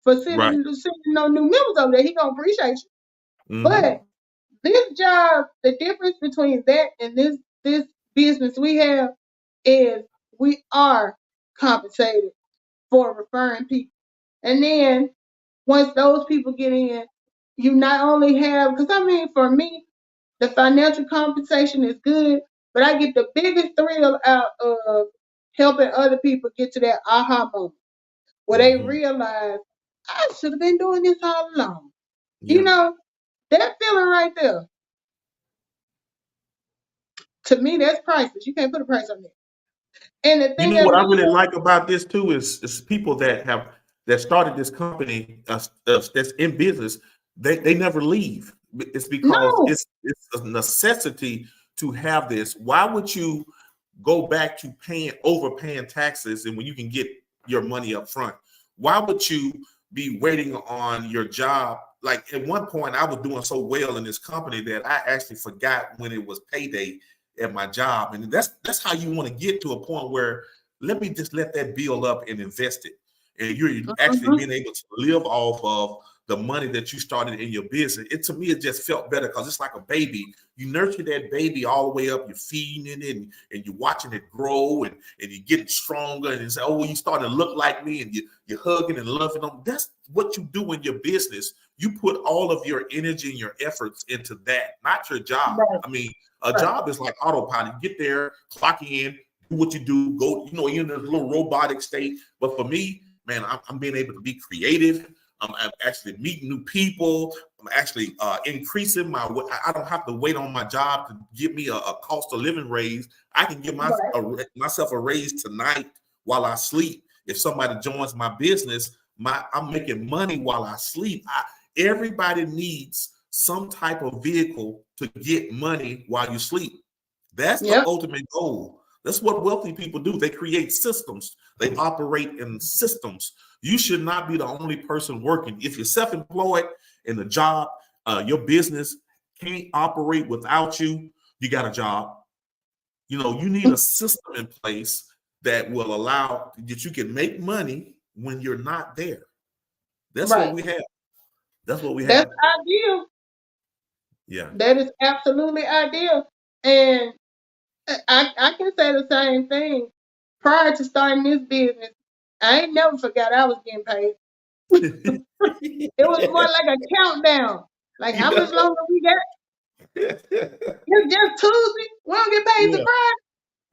S2: for
S3: Right.
S2: sending no new members over there. He gonna appreciate you.
S3: Mm-hmm.
S2: But this job, the difference between that and this business we have is we are compensated for referring people. And then once those people get in, you not only have, because I mean, for me, the financial compensation is good, but I get the biggest thrill out of helping other people get to that aha moment where they
S3: Mm-hmm.
S2: realize I should have been doing this all along. You
S3: Yeah.
S2: know, that feeling right there, to me, that's priceless. You can't put a price on that. And the
S3: You
S2: thing
S3: know
S2: of
S3: what
S2: it
S3: I really
S2: is,
S3: like about this too is people that started this company that's in business. They never leave. It's because
S2: no,
S3: it's a necessity to have this. Why would you go back to overpaying taxes and when you can get your money up front? Why would you be waiting on your job? Like at one point, I was doing so well in this company that I actually forgot when it was payday at my job, and that's how you want to get to a point where let me just let that build up and invest it, and you're actually
S2: uh-huh,
S3: being able to live off of the money that you started in your business. It to me, it just felt better because it's like a baby. You nurture that baby all the way up. You're feeding it and you're watching it grow and you're getting stronger. And you say, oh, well, you starting to look like me, and you're hugging and loving them. That's what you do in your business. You put all of your energy and your efforts into that, not your job.
S2: right,
S3: I mean, a
S2: right,
S3: job is like autopilot. You get there, clock in, do what you do, go, you're in a little robotic state. But for me, man, I'm being able to be creative. I'm actually meeting new people. I'm actually increasing my. I don't have to wait on my job to give me a cost of living raise. I can give myself a raise tonight while I sleep. If somebody joins my business, I'm making money while I sleep. Everybody needs some type of vehicle to get money while you sleep. That's the ultimate goal. That's what wealthy people do. They create systems. They operate in systems. You should not be the only person working. If you're self-employed in a job, your business can't operate without you, you got a job. You know, you need a system in place that will allow that you can make money when you're not there. That's what we have. That's what we have.
S2: That's ideal.
S3: Yeah.
S2: That is absolutely ideal. And I can say the same thing. Prior to starting this business, I ain't never forgot I was getting paid. It was more like a countdown. Like, how much longer we got? It's just Tuesday. We don't get paid till Friday.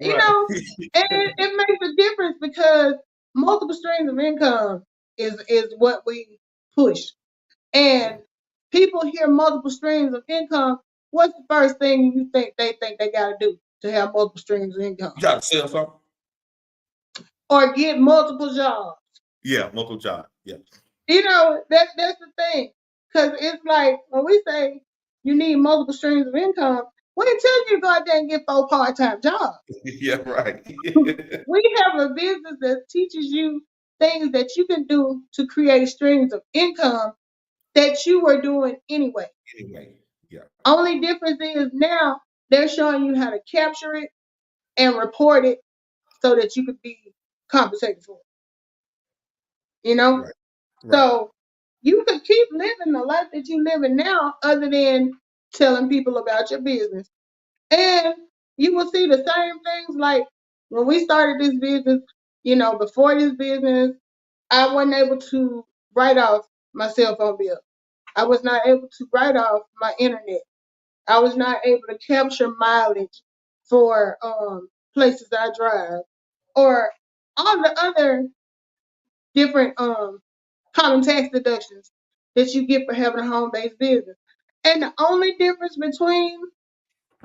S2: You know, and it makes a difference because multiple streams of income is what we push. And people hear multiple streams of income. What's the first thing you think they got to do to have multiple streams of income?
S3: You got to sell something.
S2: Or get multiple jobs.
S3: Yeah, multiple jobs. Yeah.
S2: You know, that's the thing. Because it's like when we say you need multiple streams of income, we ain't telling you to go out there and get 4 part-time jobs.
S3: Yeah, right.
S2: We have a business that teaches you things that you can do to create streams of income that you were doing anyway.
S3: Yeah.
S2: Only difference is now they're showing you how to capture it and report it so that you could be compensated for it. You know?
S3: Right.
S2: So you could keep living the life that you're living now other than telling people about your business. And you will see the same things like when we started this business, you know, before this business, I wasn't able to write off my cell phone bill. I was not able to write off my internet. I was not able to capture mileage for places I drive or all the other different common tax deductions that you get for having a home-based business. And the only difference between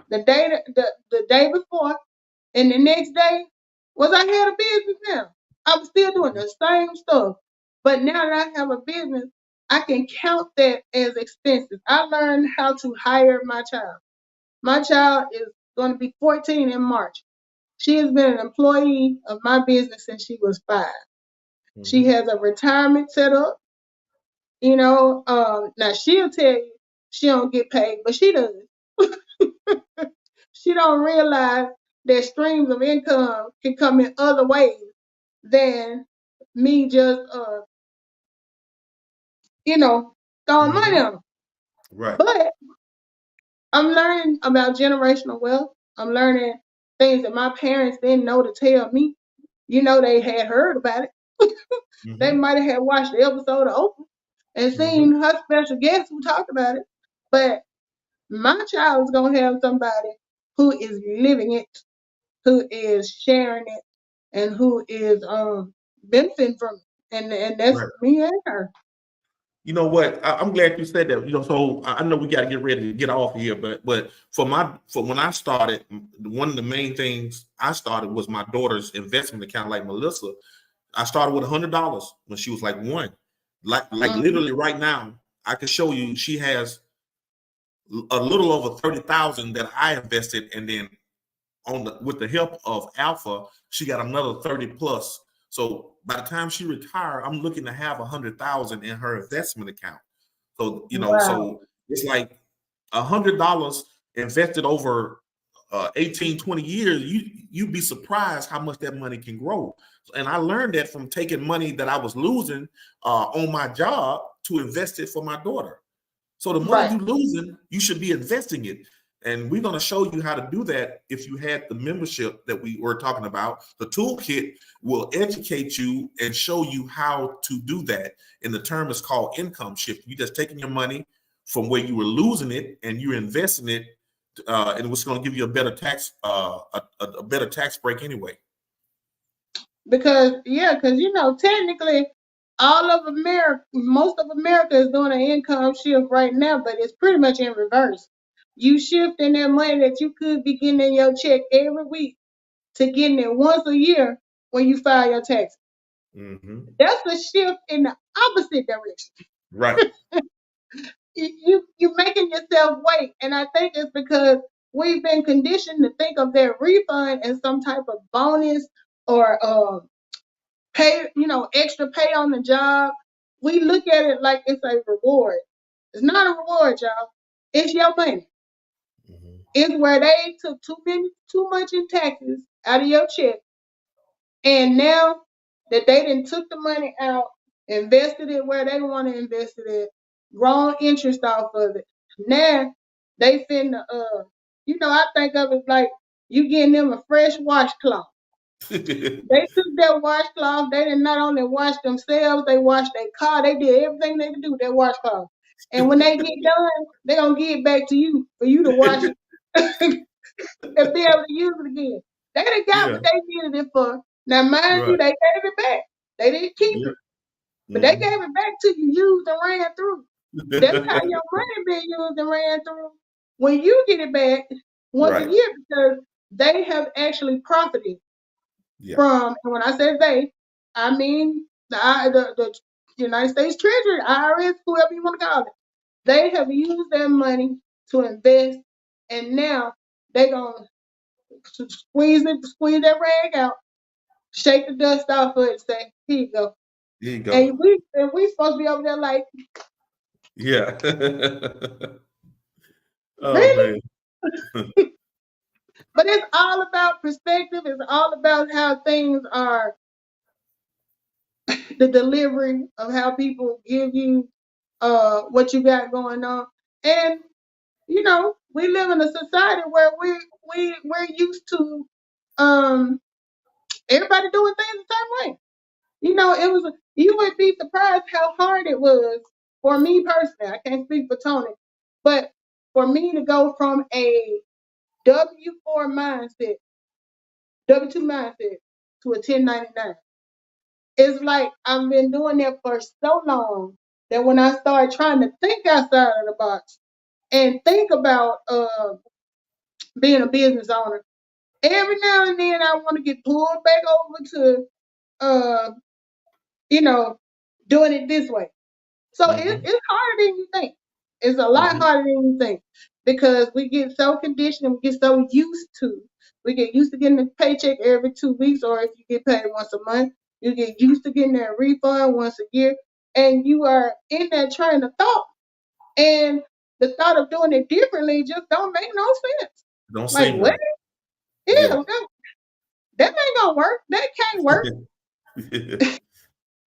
S2: the day before and the next day was I had a business now. I was still doing the same stuff. But now that I have a business, I can count that as expenses. I learned how to hire my child. My child is going to be 14 in March. She has been an employee of my business since she was 5. Mm-hmm. She has a retirement set up. You know, now she'll tell you she don't get paid, but she does. She don't realize that streams of income can come in other ways than me just, you know, throwing money on them.
S3: Right.
S2: But I'm learning about generational wealth. I'm learning things that my parents didn't know to tell me. You know, they had heard about it. Mm-hmm. They might have had watched the episode of Oprah and seen her special guest who talked about it. But my child is going to have somebody who is living it, who is sharing it, and who is benefiting from it. And that's me and her.
S3: You know what? I'm glad you said that. You know, so I know we got to get ready to get off here, but for when I started, one of the main things I started was my daughter's investment account, like Melissa. I started with $100 when she was like 1. Like literally right now, I can show you she has a little over 30,000 that I invested, and then with the help of Alpha, she got another 30 plus. So by the time she retired, I'm looking to have 100,000 in her investment account. So, you know, so it's like $100 invested over 18, 20 years, you'd be surprised how much that money can grow. And I learned that from taking money that I was losing on my job to invest it for my daughter. So the money you're losing, you should be investing it. And we're going to show you how to do that if you had the membership that we were talking about. The toolkit will educate you and show you how to do that. And the term is called income shift. You're just taking your money from where you were losing it and you're investing it, and it's going to give you a better tax, a better tax break anyway.
S2: Because you know, technically, all of America, most of America is doing an income shift right now, but it's pretty much in reverse. You shifting that money that you could be getting in your check every week to getting it once a year when you file your taxes.
S3: Mm-hmm.
S2: That's a shift in the opposite direction.
S3: Right.
S2: You making yourself wait, and I think it's because we've been conditioned to think of that refund as some type of bonus or pay, extra pay on the job. We look at it like it's a reward. It's not a reward, y'all. It's your money.
S3: Mm-hmm.
S2: It's where they took too much in taxes out of your check, and now that they didn't took the money out, invested it where they want to invest it at, grown interest off of it. Now they finna I think of it like you getting them a fresh washcloth. They took that washcloth, they did not only wash themselves, they washed their car, they did everything they could do with that washcloth. And when they get done, they gonna give it back to you for you to wash it and be able to use it again. They done got
S3: Yeah.
S2: what they needed it for. Now, mind you,
S3: Right.
S2: they gave it back. They didn't keep
S3: Yeah.
S2: it, but they gave it back to you, used and ran through. That's how
S3: Mm-hmm.
S2: your money been used and ran through when you get it back once a
S3: Right.
S2: year because they have actually profited
S3: Yeah.
S2: from, and when I say they, I mean the United States Treasury, IRS, whoever you want to call it. They have used their money to invest, and now they gonna squeeze that rag out, shake the dust off of it, and say, "Here you go."
S3: Here you go.
S2: And we supposed to be over there like,
S3: Yeah. Oh
S2: really?
S3: man.
S2: But it's all about perspective. It's all about how things are, the delivery of how people give you what you got going on. And we live in a society where we're used to everybody doing things the same way. You would be surprised how hard it was for me personally. I can't speak for Tony, but for me to go from a W-4 mindset, W-2 mindset to a 1099. It's like I've been doing that for so long that when I started trying to think outside of the box and think about being a business owner, every now and then I want to get pulled back over to uh, you know, doing it this way. So
S3: Mm-hmm.
S2: it's harder than you think. It's a lot
S3: Mm-hmm.
S2: harder than you think because we get so conditioned and we get so used to. We get used to getting a paycheck every 2 weeks, or if you get paid once a month, you get used to getting that refund once a year, and you are in that train of thought. And the thought of doing it differently just don't make no sense.
S3: Don't
S2: Like
S3: seem
S2: what?
S3: right.
S2: Yeah,
S3: Yeah.
S2: that ain't gonna work. That can't work.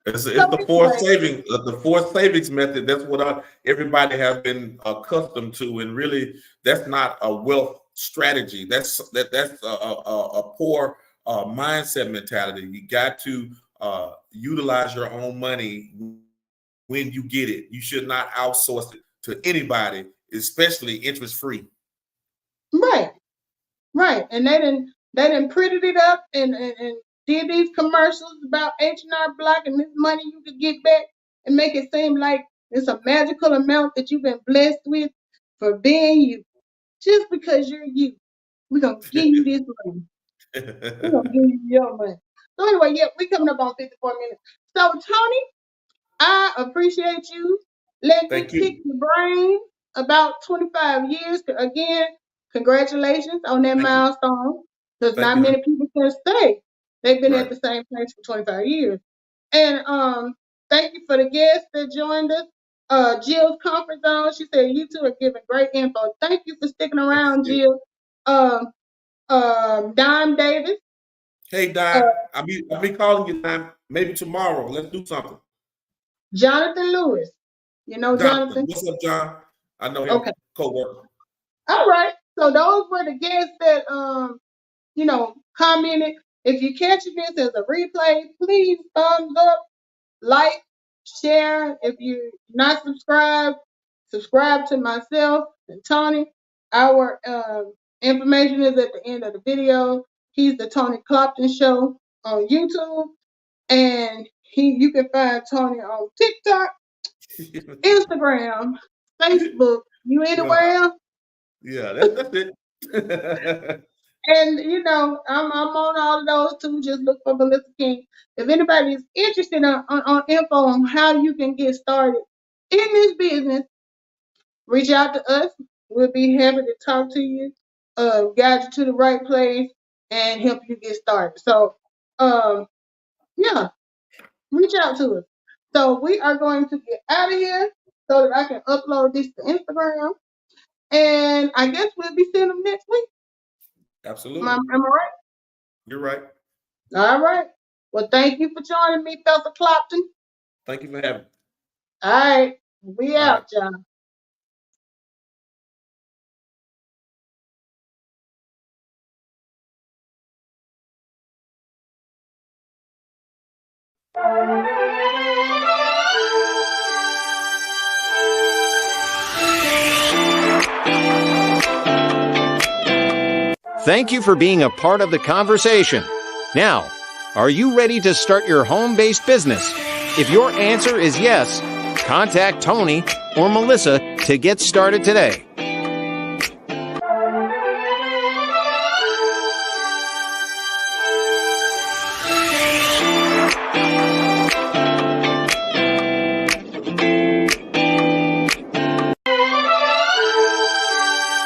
S3: It's
S2: So
S3: the forced
S2: anyway,
S3: saving, the forced savings method. That's what everybody has been accustomed to, and really, that's not a wealth strategy. That's a poor mindset mentality. You got to utilize your own money when you get it. You should not outsource it to anybody, especially interest free.
S2: right. Right, and they didn't printed it up and did these commercials about H&R Block and this money you could get back and make it seem like it's a magical amount that you've been blessed with for being you. Just because you're you, we're gonna give you this money. We're gonna give you your money. So anyway, yeah, we coming up on 54 minutes. So Tony, I appreciate you letting me
S3: Thank
S2: pick
S3: you.
S2: your brain about 25 years. Again, congratulations on that
S3: Thank you.
S2: milestone. Because
S3: Thank
S2: not
S3: you.
S2: many people can say they've been at
S3: Right.
S2: the same place for 25 years. And thank you for the guests that joined us. Jill's comfort zone. She said you two are giving great info. Thank you for sticking
S3: Thank
S2: around,
S3: you.
S2: Jill. Um, Dime Davis,
S3: Hey,
S2: uh,
S3: Don, I'll be calling you, Don. Maybe tomorrow. Let's do something.
S2: Jonathan Lewis. You know
S3: Jonathan,
S2: Jonathan?
S3: what's up, John? I know him,
S2: Okay.
S3: co-worker.
S2: All right. So those were the guests that commented. If you're catching this as a replay, please thumbs up, like, share. If you're not subscribed, subscribe to myself and Tony. Our information is at the end of the video. He's the Tony Clopton Show on YouTube, and You can find Tony on TikTok, Instagram, Facebook. You anywhere
S3: Yeah,
S2: else?
S3: yeah, that's it.
S2: And I'm on all of those too. Just look for Melissa King. If anybody is interested on info on how you can get started in this business, reach out to us. We'll be happy to talk to you, guide you to the right place, and help you get started. So, yeah, reach out to us. So we are going to get out of here so that I can upload this to Instagram. And I guess we'll be seeing them next week.
S3: Absolutely.
S2: Am I right?
S3: You're right.
S2: All right. Well, thank you for joining me, Fessa Clopton.
S3: Thank you for having me.
S2: All right. We
S3: All
S2: out,
S3: right.
S2: y'all.
S4: Thank you for being a part of the conversation. Now, are you ready to start your home-based business? If your answer is yes, contact Tony or Melissa to get started today.